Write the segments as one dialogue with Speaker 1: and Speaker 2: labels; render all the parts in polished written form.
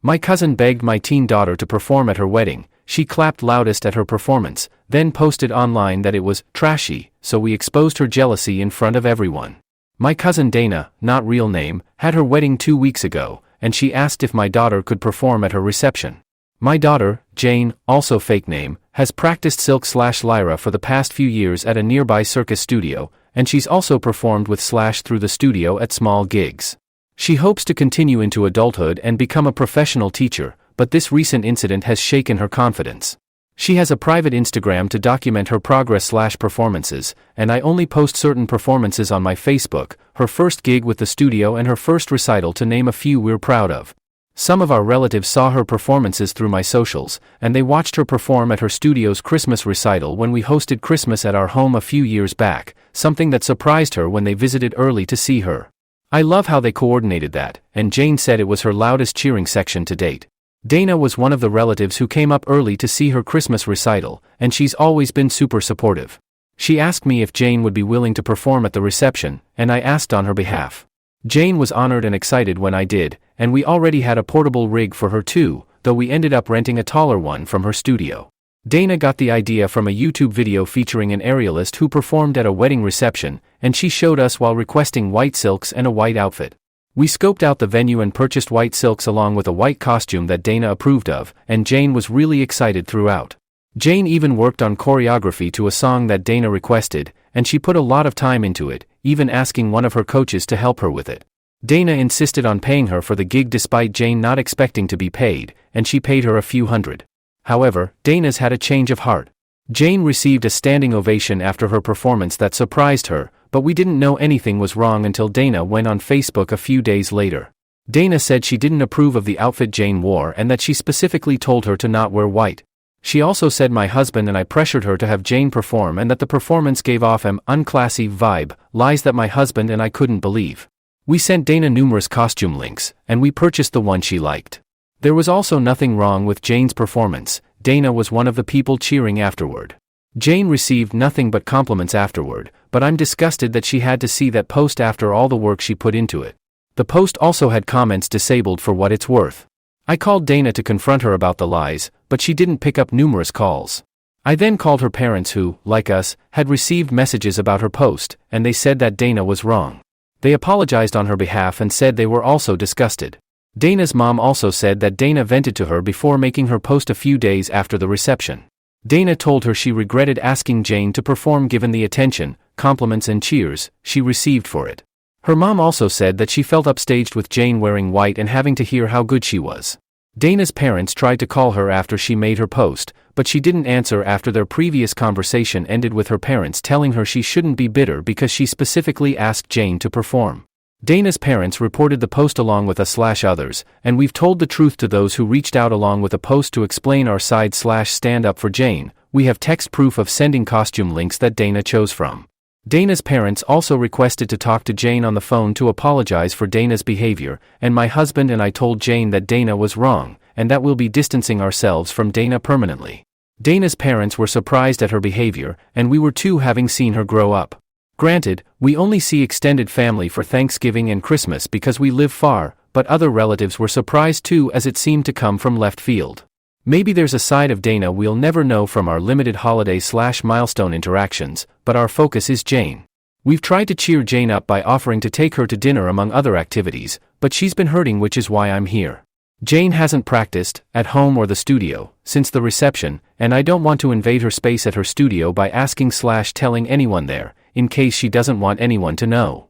Speaker 1: My cousin begged my teen daughter to perform at her wedding. She clapped loudest at her performance, then posted online that it was trashy, so we exposed her jealousy in front of everyone. My cousin Dana, not real name, had her wedding 2 weeks ago, and she asked if my daughter could perform at her reception. My daughter, Jane, also fake name, has practiced Silk/Lyra for the past few years at a nearby circus studio, and she's also performed with Slash through the studio at small gigs. She hopes to continue into adulthood and become a professional teacher, but this recent incident has shaken her confidence. She has a private Instagram to document her progress/performances, and I only post certain performances on my Facebook, her first gig with the studio and her first recital to name a few we're proud of. Some of our relatives saw her performances through my socials, and they watched her perform at her studio's Christmas recital when we hosted Christmas at our home a few years back, something that surprised her when they visited early to see her. I love how they coordinated that, and Jane said it was her loudest cheering section to date. Dana was one of the relatives who came up early to see her Christmas recital, and she's always been super supportive. She asked me if Jane would be willing to perform at the reception, and I asked on her behalf. Jane was honored and excited when I did, and we already had a portable rig for her too, though we ended up renting a taller one from her studio. Dana got the idea from a YouTube video featuring an aerialist who performed at a wedding reception, and she showed us while requesting white silks and a white outfit. We scoped out the venue and purchased white silks along with a white costume that Dana approved of, and Jane was really excited throughout. Jane even worked on choreography to a song that Dana requested, and she put a lot of time into it, even asking one of her coaches to help her with it. Dana insisted on paying her for the gig despite Jane not expecting to be paid, and she paid her a few hundred. However, Dana's had a change of heart. Jane received a standing ovation after her performance that surprised her, but we didn't know anything was wrong until Dana went on Facebook a few days later. Dana said she didn't approve of the outfit Jane wore and that she specifically told her to not wear white. She also said my husband and I pressured her to have Jane perform and that the performance gave off an unclassy vibe, lies that my husband and I couldn't believe. We sent Dana numerous costume links, and we purchased the one she liked. There was also nothing wrong with Jane's performance. Dana was one of the people cheering afterward. Jane received nothing but compliments afterward, but I'm disgusted that she had to see that post after all the work she put into it. The post also had comments disabled for what it's worth. I called Dana to confront her about the lies, but she didn't pick up numerous calls. I then called her parents who, like us, had received messages about her post, and they said that Dana was wrong. They apologized on her behalf and said they were also disgusted. Dana's mom also said that Dana vented to her before making her post a few days after the reception. Dana told her she regretted asking Jane to perform given the attention, compliments and cheers she received for it. Her mom also said that she felt upstaged with Jane wearing white and having to hear how good she was. Dana's parents tried to call her after she made her post, but she didn't answer after their previous conversation ended with her parents telling her she shouldn't be bitter because she specifically asked Jane to perform. Dana's parents reported the post along with us/others, and we've told the truth to those who reached out along with a post to explain our side/stand up for Jane. We have text proof of sending costume links that Dana chose from. Dana's parents also requested to talk to Jane on the phone to apologize for Dana's behavior, and my husband and I told Jane that Dana was wrong, and that we'll be distancing ourselves from Dana permanently. Dana's parents were surprised at her behavior, and we were too having seen her grow up. Granted, we only see extended family for Thanksgiving and Christmas because we live far, but other relatives were surprised too as it seemed to come from left field. Maybe there's a side of Dana we'll never know from our limited holiday/milestone interactions, but our focus is Jane. We've tried to cheer Jane up by offering to take her to dinner among other activities, but she's been hurting, which is why I'm here. Jane hasn't practiced, at home or the studio, since the reception, and I don't want to invade her space at her studio by asking/telling anyone there, in case she doesn't want anyone to know.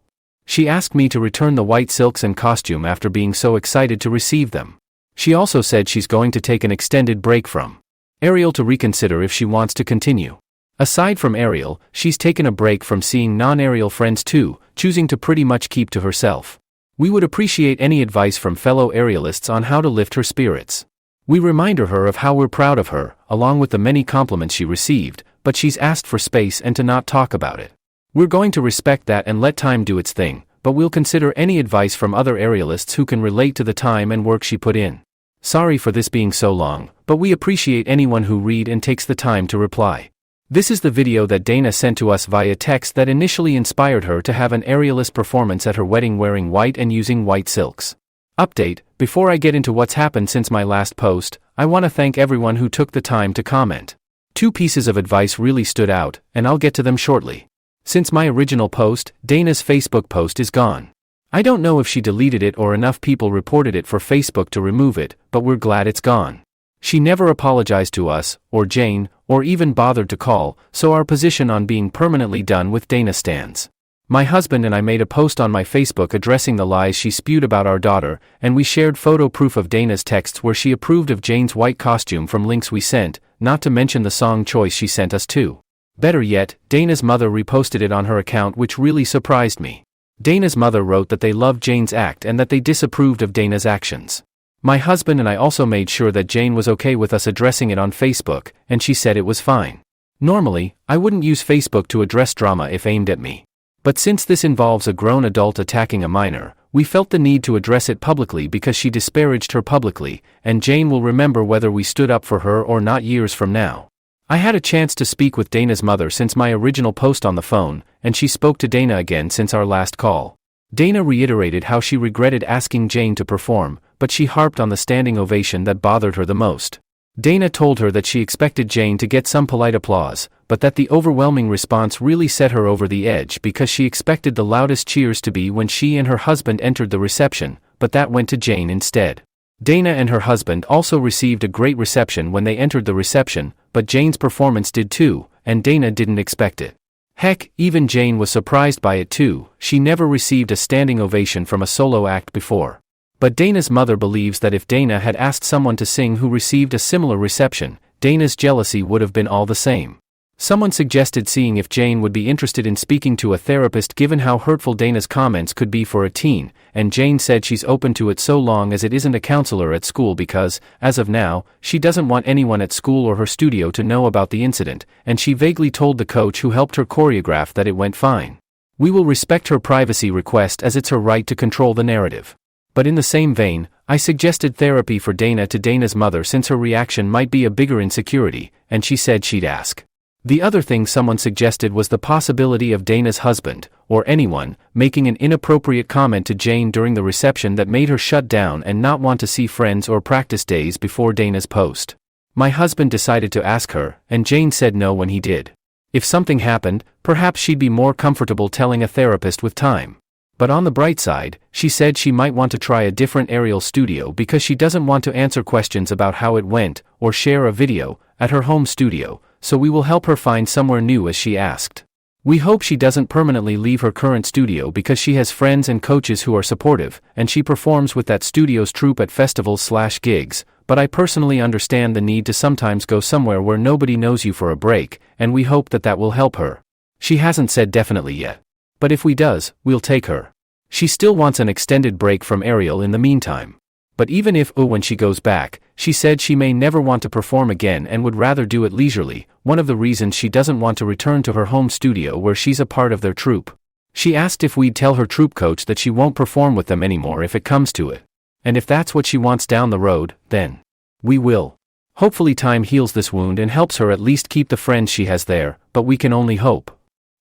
Speaker 1: She asked me to return the white silks and costume after being so excited to receive them. She also said she's going to take an extended break from Ariel to reconsider if she wants to continue. Aside from Ariel, she's taken a break from seeing non-Ariel friends too, choosing to pretty much keep to herself. We would appreciate any advice from fellow Arielists on how to lift her spirits. We remind her of how we're proud of her, along with the many compliments she received, but she's asked for space and to not talk about it. We're going to respect that and let time do its thing, but we'll consider any advice from other Arielists who can relate to the time and work she put in. Sorry for this being so long, but we appreciate anyone who read and takes the time to reply. This is the video that Dana sent to us via text that initially inspired her to have an Arielist performance at her wedding wearing white and using white silks. Update: Before I get into what's happened since my last post, I want to thank everyone who took the time to comment. 2 pieces of advice really stood out, and I'll get to them shortly. Since my original post, Dana's Facebook post is gone. I don't know if she deleted it or enough people reported it for Facebook to remove it, but we're glad it's gone. She never apologized to us, or Jane, or even bothered to call, so our position on being permanently done with Dana stands. My husband and I made a post on my Facebook addressing the lies she spewed about our daughter, and we shared photo proof of Dana's texts where she approved of Jane's white costume from links we sent, not to mention the song choice she sent us too. Better yet, Dana's mother reposted it on her account, which really surprised me. Dana's mother wrote that they loved Jane's act and that they disapproved of Dana's actions. My husband and I also made sure that Jane was okay with us addressing it on Facebook, and she said it was fine. Normally, I wouldn't use Facebook to address drama if aimed at me. But since this involves a grown adult attacking a minor, we felt the need to address it publicly because she disparaged her publicly, and Jane will remember whether we stood up for her or not years from now. I had a chance to speak with Dana's mother since my original post on the phone, and she spoke to Dana again since our last call. Dana reiterated how she regretted asking Jane to perform, but she harped on the standing ovation that bothered her the most. Dana told her that she expected Jane to get some polite applause, but that the overwhelming response really set her over the edge because she expected the loudest cheers to be when she and her husband entered the reception, but that went to Jane instead. Dana and her husband also received a great reception when they entered the reception, but Jane's performance did too, and Dana didn't expect it. Heck, even Jane was surprised by it too. She never received a standing ovation from a solo act before. But Dana's mother believes that if Dana had asked someone to sing who received a similar reception, Dana's jealousy would have been all the same. Someone suggested seeing if Jane would be interested in speaking to a therapist given how hurtful Dana's comments could be for a teen, and Jane said she's open to it so long as it isn't a counselor at school because, as of now, she doesn't want anyone at school or her studio to know about the incident, and she vaguely told the coach who helped her choreograph that it went fine. We will respect her privacy request as it's her right to control the narrative. But in the same vein, I suggested therapy for Dana to Dana's mother since her reaction might be a bigger insecurity, and she said she'd ask. The other thing someone suggested was the possibility of Dana's husband, or anyone, making an inappropriate comment to Jane during the reception that made her shut down and not want to see friends or practice days before Dana's post. My husband decided to ask her, and Jane said no when he did. If something happened, perhaps she'd be more comfortable telling a therapist with time. But on the bright side, she said she might want to try a different aerial studio because she doesn't want to answer questions about how it went, or share a video, at her home studio, so we will help her find somewhere new as she asked. We hope she doesn't permanently leave her current studio because she has friends and coaches who are supportive, and she performs with that studio's troupe at festivals/gigs, but I personally understand the need to sometimes go somewhere where nobody knows you for a break, and we hope that will help her. She hasn't said definitely yet. But if we does, we'll take her. She still wants an extended break from aerial in the meantime. But even if when she goes back, she said she may never want to perform again and would rather do it leisurely, one of the reasons she doesn't want to return to her home studio where she's a part of their troupe. She asked if we'd tell her troupe coach that she won't perform with them anymore if it comes to it. And if that's what she wants down the road, then we will. Hopefully time heals this wound and helps her at least keep the friends she has there, but we can only hope.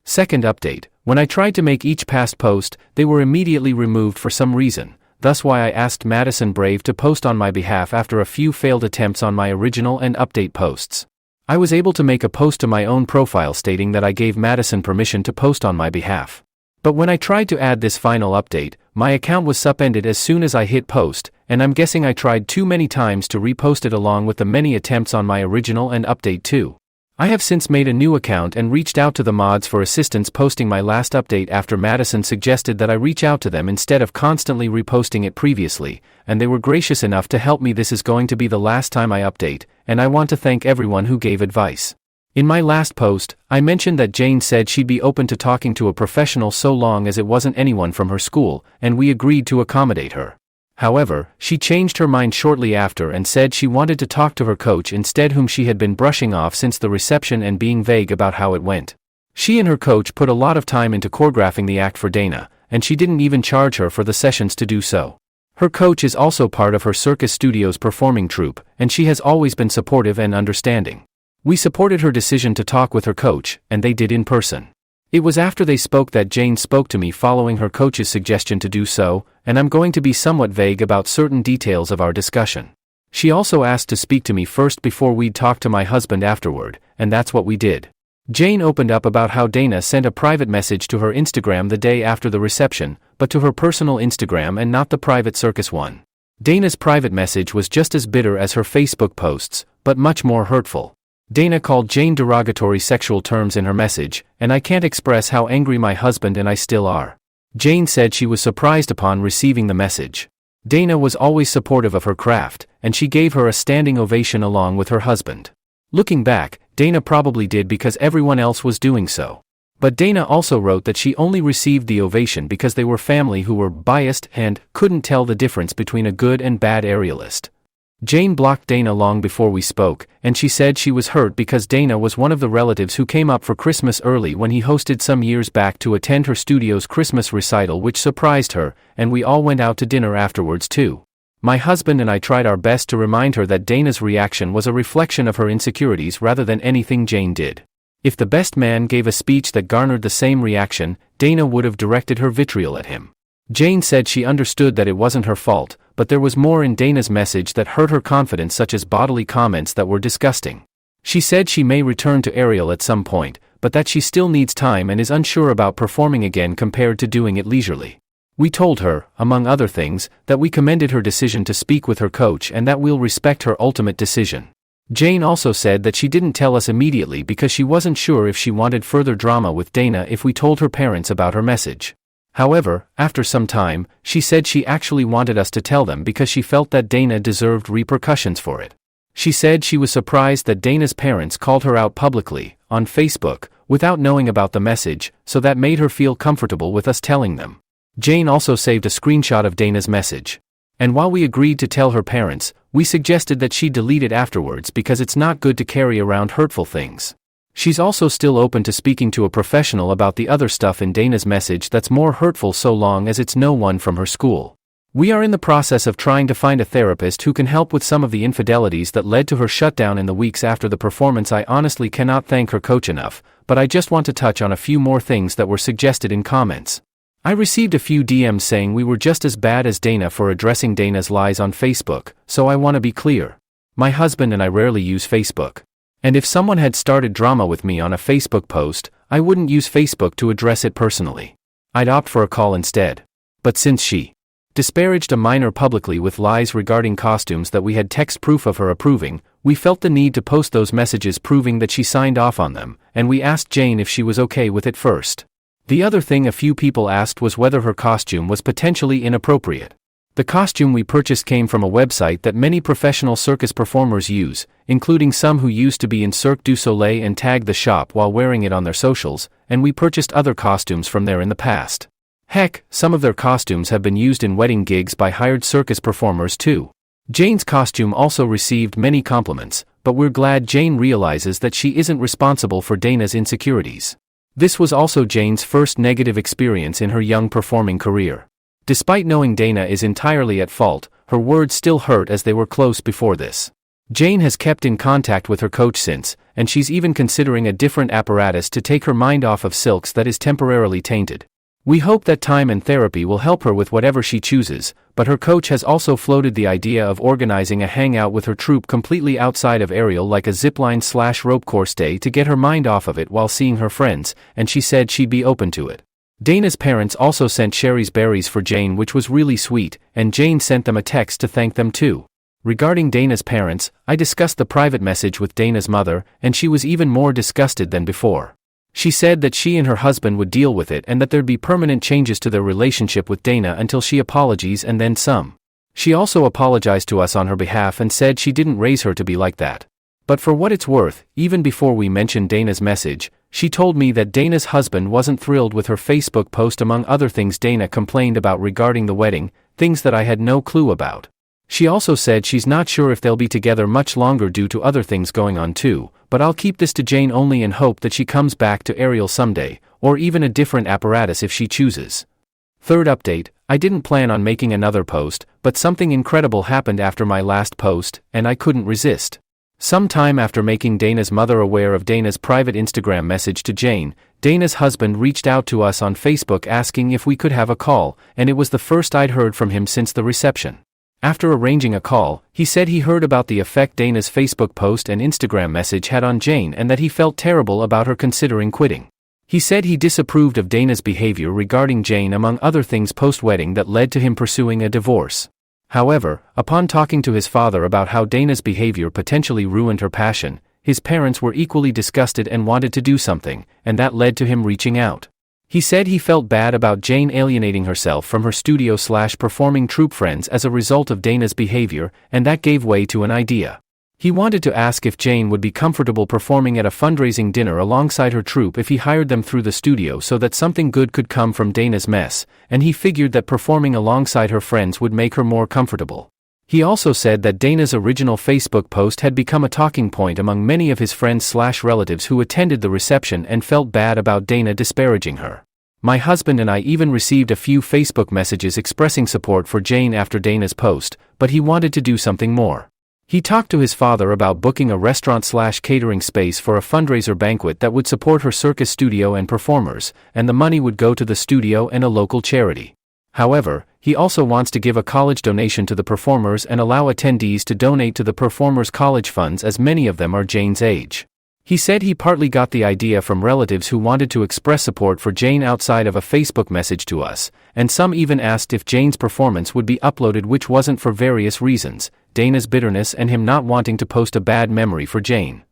Speaker 1: Second update, when I tried to make each past post, they were immediately removed for some reason. Thus why I asked Madison Brave to post on my behalf after a few failed attempts on my original and update posts. I was able to make a post to my own profile stating that I gave Madison permission to post on my behalf. But when I tried to add this final update, my account was upended as soon as I hit post, and I'm guessing I tried too many times to repost it along with the many attempts on my original and update too. I have since made a new account and reached out to the mods for assistance posting my last update after Madison suggested that I reach out to them instead of constantly reposting it previously, and they were gracious enough to help me. This is going to be the last time I update, and I want to thank everyone who gave advice. In my last post, I mentioned that Jane said she'd be open to talking to a professional so long as it wasn't anyone from her school, and we agreed to accommodate her. However, she changed her mind shortly after and said she wanted to talk to her coach instead, whom she had been brushing off since the reception and being vague about how it went. She and her coach put a lot of time into choreographing the act for Dana, and she didn't even charge her for the sessions to do so. Her coach is also part of her Circus Studios performing troupe, and she has always been supportive and understanding. We supported her decision to talk with her coach, and they did in person. It was after they spoke that Jane spoke to me following her coach's suggestion to do so, and I'm going to be somewhat vague about certain details of our discussion. She also asked to speak to me first before we'd talk to my husband afterward, and that's what we did. Jane opened up about how Dana sent a private message to her Instagram the day after the reception, but to her personal Instagram and not the private circus one. Dana's private message was just as bitter as her Facebook posts, but much more hurtful. Dana called Jane derogatory sexual terms in her message, and I can't express how angry my husband and I still are. Jane said she was surprised upon receiving the message. Dana was always supportive of her craft, and she gave her a standing ovation along with her husband. Looking back, Dana probably did because everyone else was doing so. But Dana also wrote that she only received the ovation because they were family who were biased and couldn't tell the difference between a good and bad aerialist. Jane blocked Dana long before we spoke, and she said she was hurt because Dana was one of the relatives who came up for Christmas early when he hosted some years back to attend her studio's Christmas recital, which surprised her, and we all went out to dinner afterwards too. My husband and I tried our best to remind her that Dana's reaction was a reflection of her insecurities rather than anything Jane did. If the best man gave a speech that garnered the same reaction, Dana would have directed her vitriol at him. Jane said she understood that it wasn't her fault, but there was more in Dana's message that hurt her confidence, such as bodily comments that were disgusting. She said she may return to aerial at some point, but that she still needs time and is unsure about performing again compared to doing it leisurely. We told her, among other things, that we commended her decision to speak with her coach and that we'll respect her ultimate decision. Jane also said that she didn't tell us immediately because she wasn't sure if she wanted further drama with Dana if we told her parents about her message. However, after some time, she said she actually wanted us to tell them because she felt that Dana deserved repercussions for it. She said she was surprised that Dana's parents called her out publicly, on Facebook, without knowing about the message, so that made her feel comfortable with us telling them. Jane also saved a screenshot of Dana's message. And while we agreed to tell her parents, we suggested that she delete it afterwards because it's not good to carry around hurtful things. She's also still open to speaking to a professional about the other stuff in Dana's message that's more hurtful so long as it's no one from her school. We are in the process of trying to find a therapist who can help with some of the infidelities that led to her shutdown in the weeks after the performance. I honestly cannot thank her coach enough, but I just want to touch on a few more things that were suggested in comments. I received a few DMs saying we were just as bad as Dana for addressing Dana's lies on Facebook, so I want to be clear. My husband and I rarely use Facebook. And if someone had started drama with me on a Facebook post, I wouldn't use Facebook to address it personally. I'd opt for a call instead. But since she disparaged a minor publicly with lies regarding costumes that we had text proof of her approving, we felt the need to post those messages proving that she signed off on them, and we asked Jane if she was okay with it first. The other thing a few people asked was whether her costume was potentially inappropriate. The costume we purchased came from a website that many professional circus performers use, including some who used to be in Cirque du Soleil and tagged the shop while wearing it on their socials, and we purchased other costumes from there in the past. Heck, some of their costumes have been used in wedding gigs by hired circus performers too. Jane's costume also received many compliments, but we're glad Jane realizes that she isn't responsible for Dana's insecurities. This was also Jane's first negative experience in her young performing career. Despite knowing Dana is entirely at fault, her words still hurt as they were close before this. Jane has kept in contact with her coach since, and she's even considering a different apparatus to take her mind off of silks that is temporarily tainted. We hope that time and therapy will help her with whatever she chooses, but her coach has also floated the idea of organizing a hangout with her troupe completely outside of aerial, like a zipline/rope course day, to get her mind off of it while seeing her friends, and she said she'd be open to it. Dana's parents also sent Sherry's berries for Jane, which was really sweet, and Jane sent them a text to thank them too. Regarding Dana's parents, I discussed the private message with Dana's mother, and she was even more disgusted than before. She said that she and her husband would deal with it and that there'd be permanent changes to their relationship with Dana until she apologizes and then some. She also apologized to us on her behalf and said she didn't raise her to be like that. But for what it's worth, even before we mentioned Dana's message, she told me that Dana's husband wasn't thrilled with her Facebook post, among other things Dana complained about regarding the wedding, things that I had no clue about. She also said she's not sure if they'll be together much longer due to other things going on too, but I'll keep this to Jane only and hope that she comes back to aerial someday, or even a different apparatus if she chooses. Third update, I didn't plan on making another post, but something incredible happened after my last post, and I couldn't resist. Some time after making Dana's mother aware of Dana's private Instagram message to Jane, Dana's husband reached out to us on Facebook asking if we could have a call, and it was the first I'd heard from him since the reception. After arranging a call, he said he heard about the effect Dana's Facebook post and Instagram message had on Jane and that he felt terrible about her considering quitting. He said he disapproved of Dana's behavior regarding Jane among other things post-wedding that led to him pursuing a divorce. However, upon talking to his father about how Dana's behavior potentially ruined her passion, his parents were equally disgusted and wanted to do something, and that led to him reaching out. He said he felt bad about Jane alienating herself from her studio/performing troupe friends as a result of Dana's behavior, and that gave way to an idea. He wanted to ask if Jane would be comfortable performing at a fundraising dinner alongside her troupe if he hired them through the studio so that something good could come from Dana's mess, and he figured that performing alongside her friends would make her more comfortable. He also said that Dana's original Facebook post had become a talking point among many of his friends/relatives who attended the reception and felt bad about Dana disparaging her. My husband and I even received a few Facebook messages expressing support for Jane after Dana's post, but he wanted to do something more. He talked to his father about booking a restaurant/catering space for a fundraiser banquet that would support her circus studio and performers, and the money would go to the studio and a local charity. However, he also wants to give a college donation to the performers and allow attendees to donate to the performers' college funds as many of them are Jane's age. He said he partly got the idea from relatives who wanted to express support for Jane outside of a Facebook message to us, and some even asked if Jane's performance would be uploaded, which wasn't for various reasons, Dana's bitterness and him not wanting to post a bad memory for Jane.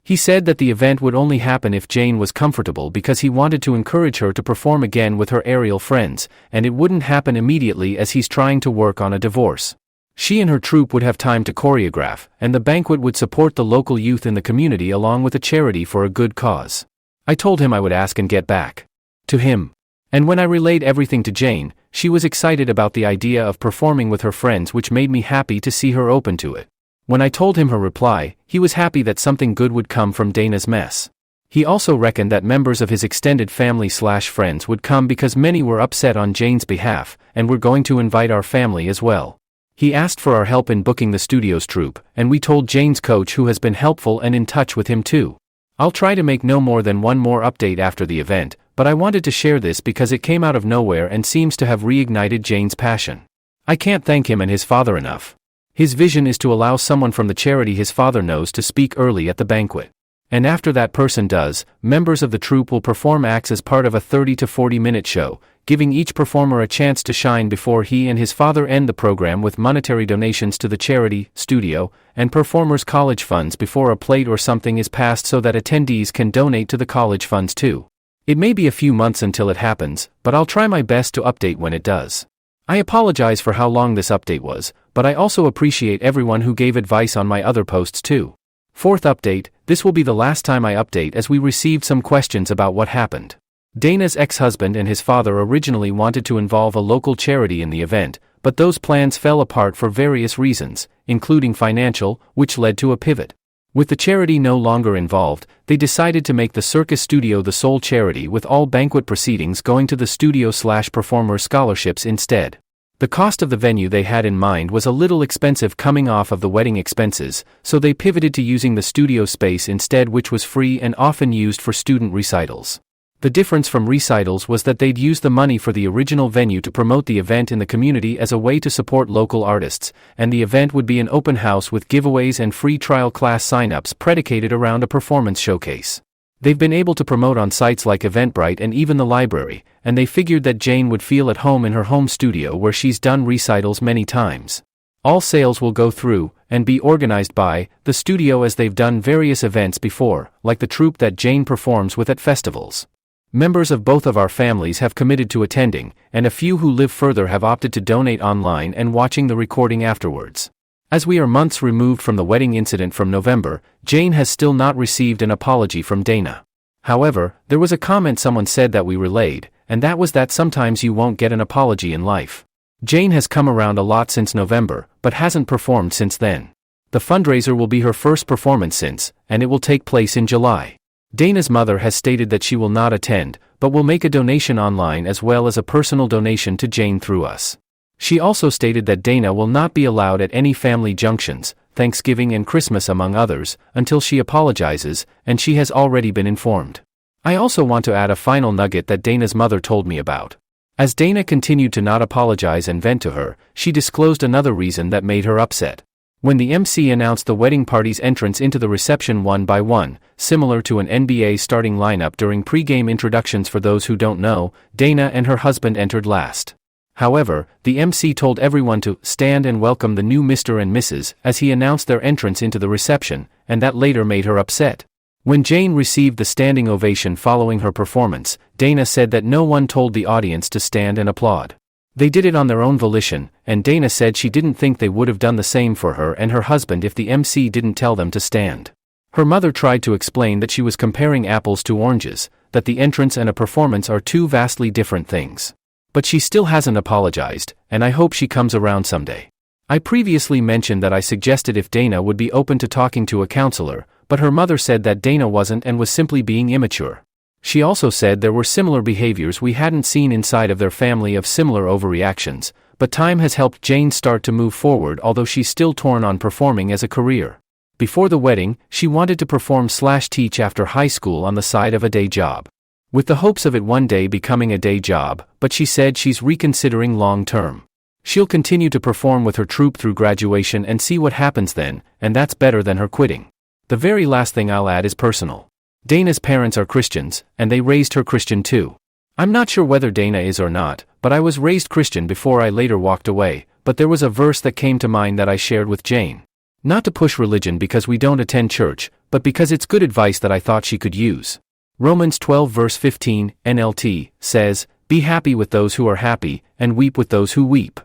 Speaker 1: He said that the event would only happen if Jane was comfortable because he wanted to encourage her to perform again with her aerial friends, and it wouldn't happen immediately as he's trying to work on a divorce. She and her troupe would have time to choreograph, and the banquet would support the local youth in the community along with a charity for a good cause. I told him I would ask and get back to him. And when I relayed everything to Jane, she was excited about the idea of performing with her friends, which made me happy to see her open to it. When I told him her reply, he was happy that something good would come from Dana's mess. He also reckoned that members of his extended family/friends would come because many were upset on Jane's behalf, and were going to invite our family as well. He asked for our help in booking the studio's troupe, and we told Jane's coach, who has been helpful and in touch with him too. I'll try to make no more than one more update after the event, but I wanted to share this because it came out of nowhere and seems to have reignited Jane's passion. I can't thank him and his father enough. His vision is to allow someone from the charity his father knows to speak early at the banquet. And after that person does, members of the troupe will perform acts as part of a 30 to 40-minute show, giving each performer a chance to shine before he and his father end the program with monetary donations to the charity, studio, and performers' college funds before a plate or something is passed so that attendees can donate to the college funds too. It may be a few months until it happens, but I'll try my best to update when it does. I apologize for how long this update was, but I also appreciate everyone who gave advice on my other posts too. Fourth update, this will be the last time I update as we received some questions about what happened. Dana's ex-husband and his father originally wanted to involve a local charity in the event, but those plans fell apart for various reasons, including financial, which led to a pivot. With the charity no longer involved, they decided to make the circus studio the sole charity, with all banquet proceedings going to the studio/performer scholarships instead. The cost of the venue they had in mind was a little expensive coming off of the wedding expenses, so they pivoted to using the studio space instead, which was free and often used for student recitals. The difference from recitals was that they'd use the money for the original venue to promote the event in the community as a way to support local artists, and the event would be an open house with giveaways and free trial class signups predicated around a performance showcase. They've been able to promote on sites like Eventbrite and even the library, and they figured that Jane would feel at home in her home studio where she's done recitals many times. All sales will go through, and be organized by, the studio, as they've done various events before, like the troupe that Jane performs with at festivals. Members of both of our families have committed to attending, and a few who live further have opted to donate online and watching the recording afterwards. As we are months removed from the wedding incident from November, Jane has still not received an apology from Dana. However, there was a comment someone said that we relayed, and that was that sometimes you won't get an apology in life. Jane has come around a lot since November, but hasn't performed since then. The fundraiser will be her first performance since, and it will take place in July. Dana's mother has stated that she will not attend, but will make a donation online as well as a personal donation to Jane through us. She also stated that Dana will not be allowed at any family junctions, Thanksgiving and Christmas among others, until she apologizes, and she has already been informed. I also want to add a final nugget that Dana's mother told me about. As Dana continued to not apologize and vent to her, she disclosed another reason that made her upset. When the MC announced the wedding party's entrance into the reception one by one, similar to an NBA starting lineup during pre-game introductions for those who don't know, Dana and her husband entered last. However, the MC told everyone to stand and welcome the new Mr. and Mrs. as he announced their entrance into the reception, and that later made her upset. When Jane received the standing ovation following her performance, Dana said that no one told the audience to stand and applaud. They did it on their own volition, and Dana said she didn't think they would have done the same for her and her husband if the MC didn't tell them to stand. Her mother tried to explain that she was comparing apples to oranges, that the entrance and a performance are two vastly different things. But she still hasn't apologized, and I hope she comes around someday. I previously mentioned that I suggested if Dana would be open to talking to a counselor, but her mother said that Dana wasn't and was simply being immature. She also said there were similar behaviors we hadn't seen inside of their family of similar overreactions, but time has helped Jane start to move forward, although she's still torn on performing as a career. Before the wedding, she wanted to perform/teach after high school on the side of a day job, with the hopes of it one day becoming a day job, but she said she's reconsidering long term. She'll continue to perform with her troupe through graduation and see what happens then, and that's better than her quitting. The very last thing I'll add is personal. Dana's parents are Christians, and they raised her Christian too. I'm not sure whether Dana is or not, but I was raised Christian before I later walked away, but there was a verse that came to mind that I shared with Jane. Not to push religion because we don't attend church, but because it's good advice that I thought she could use. Romans 12 verse 15, NLT, says, "Be happy with those who are happy, and weep with those who weep."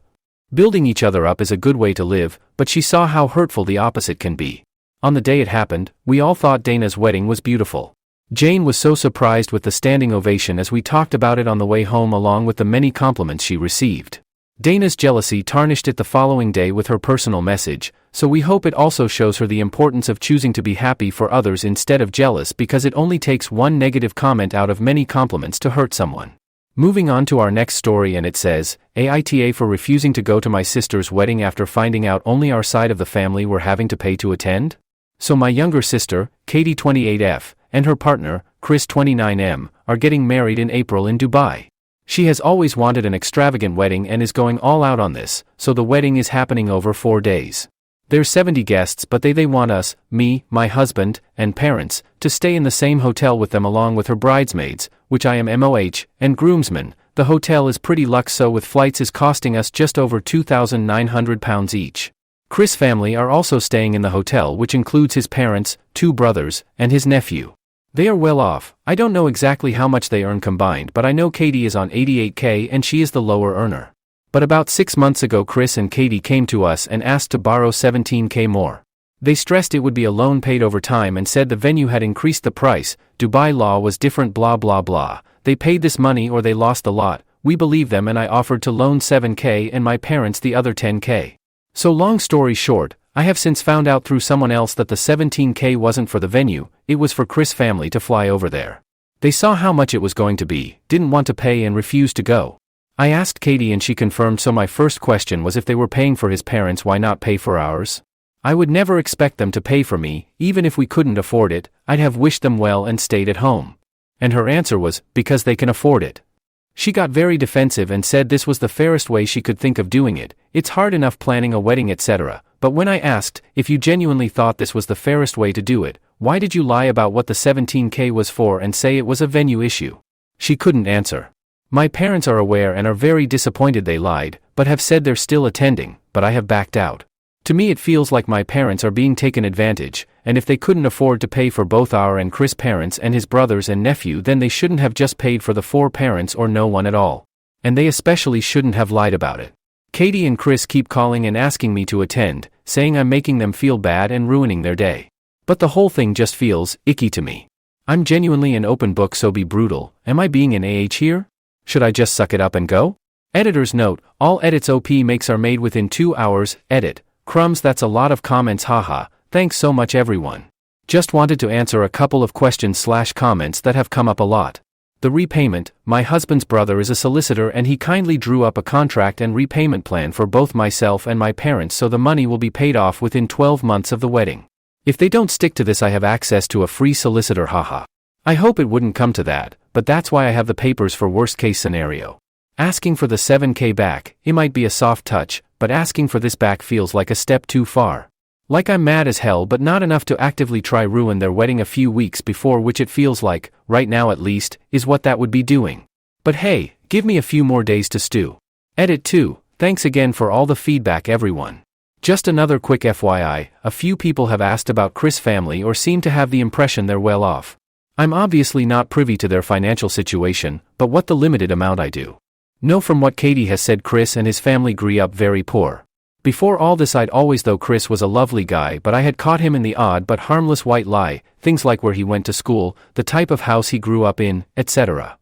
Speaker 1: Building each other up is a good way to live, but she saw how hurtful the opposite can be. On the day it happened, we all thought Dana's wedding was beautiful. Jane was so surprised with the standing ovation as we talked about it on the way home, along with the many compliments she received. Dana's jealousy tarnished it the following day with her personal message, so we hope it also shows her the importance of choosing to be happy for others instead of jealous, because it only takes one negative comment out of many compliments to hurt someone. Moving on to our next story, and it says, AITA for refusing to go to my sister's wedding after finding out only our side of the family were having to pay to attend? So my younger sister, Katie 28F, and her partner, Chris 29M, are getting married in April in Dubai. She has always wanted an extravagant wedding and is going all out on this, so the wedding is happening over 4 days. There's 70 guests, but they want us, me, my husband, and parents, to stay in the same hotel with them along with her bridesmaids, which I am MOH, and groomsmen. The hotel is pretty luxe, so with flights is costing us just over £2,900 each. Chris' family are also staying in the hotel, which includes his parents, 2 brothers, and his nephew. They are well off. I don't know exactly how much they earn combined, but I know Katie is on $88K and she is the lower earner. But about 6 months ago Chris and Katie came to us and asked to borrow $17K more. They stressed it would be a loan paid over time and said the venue had increased the price, Dubai law was different, blah blah blah. They paid this money or they lost the lot. We believed them and I offered to loan $7K and my parents the other $10K. So long story short, I have since found out through someone else that the $17K wasn't for the venue, it was for Chris' family to fly over there. They saw how much it was going to be, didn't want to pay and refused to go. I asked Katie and she confirmed, so my first question was if they were paying for his parents, why not pay for ours? I would never expect them to pay for me, even if we couldn't afford it, I'd have wished them well and stayed at home. And her answer was, because they can afford it. She got very defensive and said this was the fairest way she could think of doing it. It's hard enough planning a wedding, etc. But when I asked, if you genuinely thought this was the fairest way to do it, why did you lie about what the $17K was for and say it was a venue issue? She couldn't answer. My parents are aware and are very disappointed they lied, but have said they're still attending, but I have backed out. To me it feels like my parents are being taken advantage, and if they couldn't afford to pay for both our and Chris' parents and his brothers and nephew, then they shouldn't have just paid for the 4 parents or no one at all. And they especially shouldn't have lied about it. Katie and Chris keep calling and asking me to attend, saying I'm making them feel bad and ruining their day. But the whole thing just feels icky to me. I'm genuinely an open book, so be brutal. Am I being an AH here? Should I just suck it up and go? Editor's note, all edits OP makes are made within 2 hours, edit. Crumbs, that's a lot of comments, haha, thanks so much everyone. Just wanted to answer a couple of questions/comments that have come up a lot. The repayment, my husband's brother is a solicitor and he kindly drew up a contract and repayment plan for both myself and my parents, so the money will be paid off within 12 months of the wedding. If they don't stick to this, I have access to a free solicitor, haha. I hope it wouldn't come to that, but that's why I have the papers for worst case scenario. Asking for the 7K back, it might be a soft touch, but asking for this back feels like a step too far. Like I'm mad as hell but not enough to actively try ruin their wedding a few weeks before, which it feels like, right now at least, is what that would be doing. But hey, give me a few more days to stew. Edit 2, thanks again for all the feedback everyone. Just another quick FYI, a few people have asked about Chris' family or seem to have the impression they're well off. I'm obviously not privy to their financial situation, but what the limited amount I do know from what Katie has said, Chris and his family grew up very poor. Before all this I'd always thought Chris was a lovely guy, but I had caught him in the odd but harmless white lie, things like where he went to school, the type of house he grew up in, etc.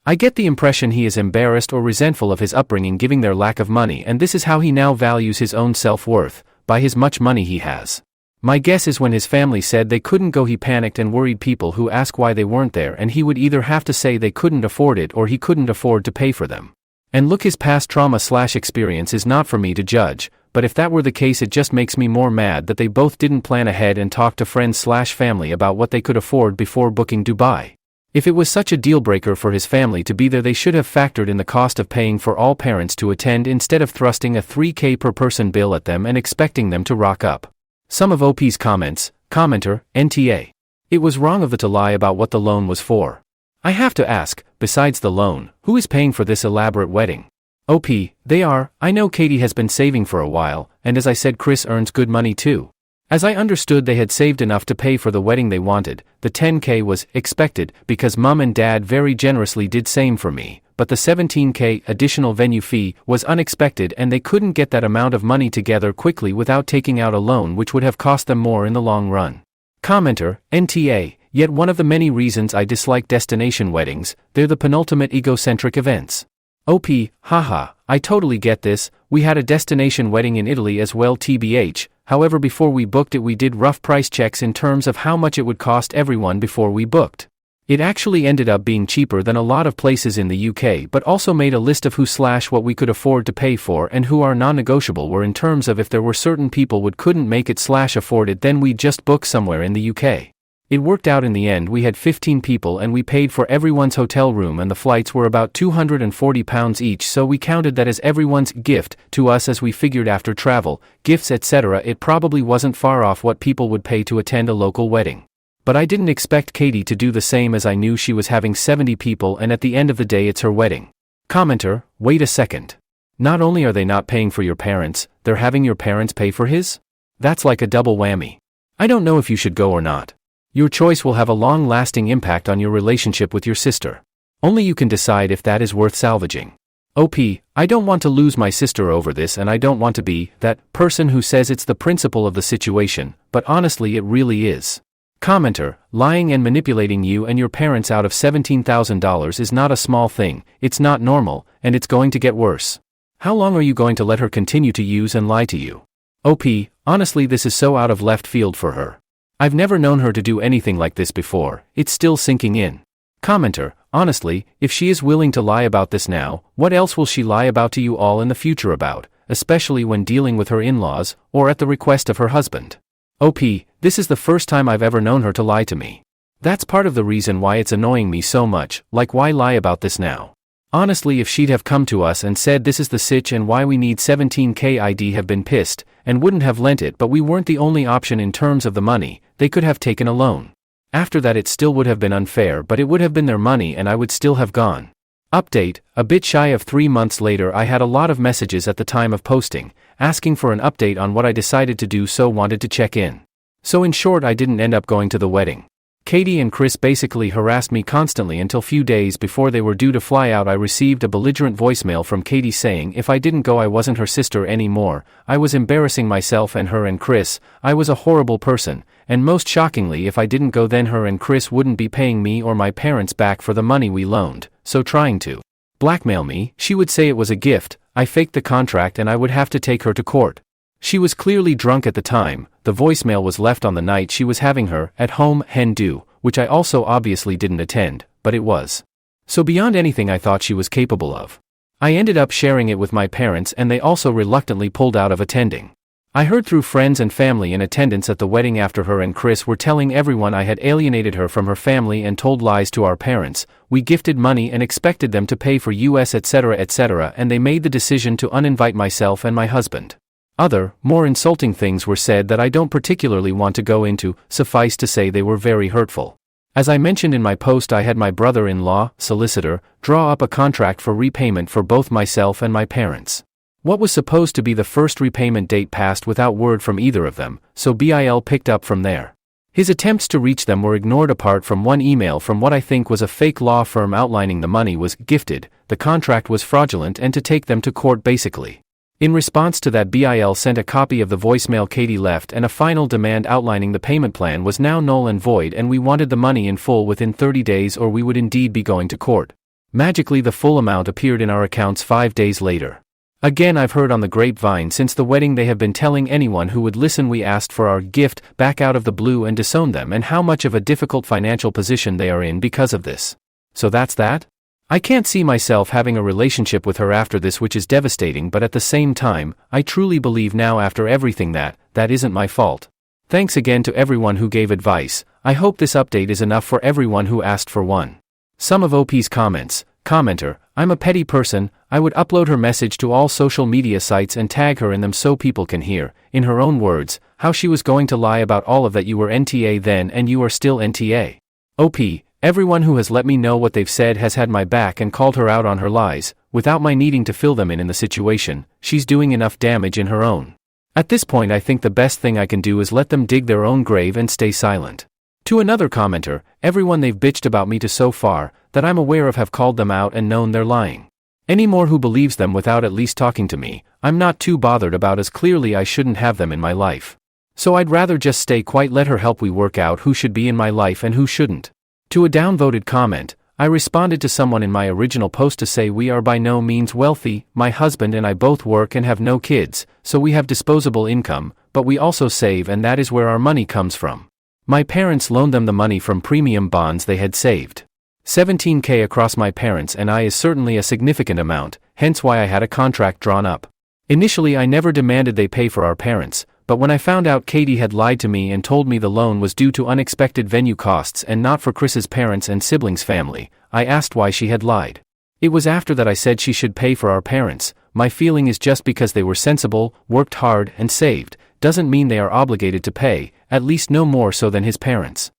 Speaker 1: I get the impression he is embarrassed or resentful of his upbringing given their lack of money, and this is how he now values his own self-worth, by his much money he has. My guess is when his family said they couldn't go he panicked and worried people who ask why they weren't there, and he would either have to say they couldn't afford it or he couldn't afford to pay for them. And look, his past trauma/experience is not for me to judge, but if that were the case it just makes me more mad that they both didn't plan ahead and talk to friends/family about what they could afford before booking Dubai. If it was such a deal breaker for his family to be there, they should have factored in the cost of paying for all parents to attend instead of thrusting a 3K per person bill at them and expecting them to rock up. Some of OP's comments, commenter, NTA. It was wrong of the to lie about what the loan was for. I have to ask, besides the loan, who is paying for this elaborate wedding? OP, they are. I know Katie has been saving for a while, and as I said, Chris earns good money too. As I understood, they had saved enough to pay for the wedding they wanted. The 10K was expected because mum and dad very generously did same for me, but the 17K additional venue fee was unexpected and they couldn't get that amount of money together quickly without taking out a loan, which would have cost them more in the long run. Commenter, NTA, yet one of the many reasons I dislike destination weddings, they're the penultimate egocentric events. OP, haha, I totally get this. We had a destination wedding in Italy as well, TBH. However, before we booked it we did rough price checks in terms of how much it would cost everyone before we booked. It actually ended up being cheaper than a lot of places in the UK, but also made a list of who/what we could afford to pay for and who our non-negotiable were in terms of if there were certain people would couldn't make it/afford it, then we'd just book somewhere in the UK. It worked out in the end. We had 15 people and we paid for everyone's hotel room and the flights were about £240 each, so we counted that as everyone's gift to us as we figured after travel, gifts etc. it probably wasn't far off what people would pay to attend a local wedding. But I didn't expect Katie to do the same, as I knew she was having 70 people and at the end of the day it's her wedding. Commenter, wait a second. Not only are they not paying for your parents, they're having your parents pay for his? That's like a double whammy. I don't know if you should go or not. Your choice will have a long-lasting impact on your relationship with your sister. Only you can decide if that is worth salvaging. OP, I don't want to lose my sister over this, and I don't want to be that person who says it's the principle of the situation, but honestly it really is. Commenter, lying and manipulating you and your parents out of $17,000 is not a small thing, it's not normal, and it's going to get worse. How long are you going to let her continue to use and lie to you? OP, honestly this is so out of left field for her. I've never known her to do anything like this before, it's still sinking in. Commenter, honestly, if she is willing to lie about this now, what else will she lie about to you all in the future about, especially when dealing with her in-laws, or at the request of her husband? OP, this is the first time I've ever known her to lie to me. That's part of the reason why it's annoying me so much, like why lie about this now? Honestly, if she'd have come to us and said this is the sitch and why we need 17K, I'd have been pissed, and wouldn't have lent it, but we weren't the only option in terms of the money. They could have taken a loan. After that it still would have been unfair, but it would have been their money and I would still have gone. Update, a bit shy of 3 months later I had a lot of messages at the time of posting, asking for an update on what I decided to do, so wanted to check in. So in short, I didn't end up going to the wedding. Katie and Chris basically harassed me constantly until few days before they were due to fly out. I received a belligerent voicemail from Katie saying if I didn't go I wasn't her sister anymore, I was embarrassing myself and her and Chris, I was a horrible person, and most shockingly if I didn't go then her and Chris wouldn't be paying me or my parents back for the money we loaned, so trying to blackmail me. She would say it was a gift, I faked the contract and I would have to take her to court. She was clearly drunk at the time. The voicemail was left on the night she was having her at home hen do, which I also obviously didn't attend, but it was so beyond anything I thought she was capable of. I ended up sharing it with my parents and they also reluctantly pulled out of attending. I heard through friends and family in attendance at the wedding after her and Chris were telling everyone I had alienated her from her family and told lies to our parents. We gifted money and expected them to pay for us etc., and they made the decision to uninvite myself and my husband. Other, more insulting things were said that I don't particularly want to go into. Suffice to say they were very hurtful. As I mentioned in my post, I had my brother-in-law, solicitor, draw up a contract for repayment for both myself and my parents. What was supposed to be the first repayment date passed without word from either of them, so BIL picked up from there. His attempts to reach them were ignored apart from one email from what I think was a fake law firm outlining the money was gifted, the contract was fraudulent and to take them to court basically. In response to that, BIL sent a copy of the voicemail Katie left and a final demand outlining the payment plan was now null and void and we wanted the money in full within 30 days or we would indeed be going to court. Magically the full amount appeared in our accounts 5 days later. Again, I've heard on the grapevine since the wedding they have been telling anyone who would listen we asked for our gift back out of the blue and disowned them and how much of a difficult financial position they are in because of this. So that's that? I can't see myself having a relationship with her after this, which is devastating, but at the same time, I truly believe now after everything that isn't my fault. Thanks again to everyone who gave advice. I hope this update is enough for everyone who asked for one. Some of OP's comments. Commenter, I'm a petty person, I would upload her message to all social media sites and tag her in them so people can hear, in her own words, how she was going to lie about all of that. You were NTA then and you are still NTA. OP, everyone who has let me know what they've said has had my back and called her out on her lies, without my needing to fill them in the situation. She's doing enough damage in her own. At this point I think the best thing I can do is let them dig their own grave and stay silent. To another commenter, everyone they've bitched about me to so far, that I'm aware of have called them out and known they're lying. Any more who believes them without at least talking to me, I'm not too bothered about, as clearly I shouldn't have them in my life. So I'd rather just stay quiet, let her help we work out who should be in my life and who shouldn't. To a downvoted comment, I responded to someone in my original post to say we are by no means wealthy, my husband and I both work and have no kids, so we have disposable income, but we also save and that is where our money comes from. My parents loaned them the money from premium bonds they had saved. $17,000 across my parents and I is certainly a significant amount, hence why I had a contract drawn up. Initially I never demanded they pay for our parents, but when I found out Katie had lied to me and told me the loan was due to unexpected venue costs and not for Chris's parents and siblings' family, I asked why she had lied. It was after that I said she should pay for our parents. My feeling is just because they were sensible, worked hard and saved, doesn't mean they are obligated to pay, at least no more so than his parents.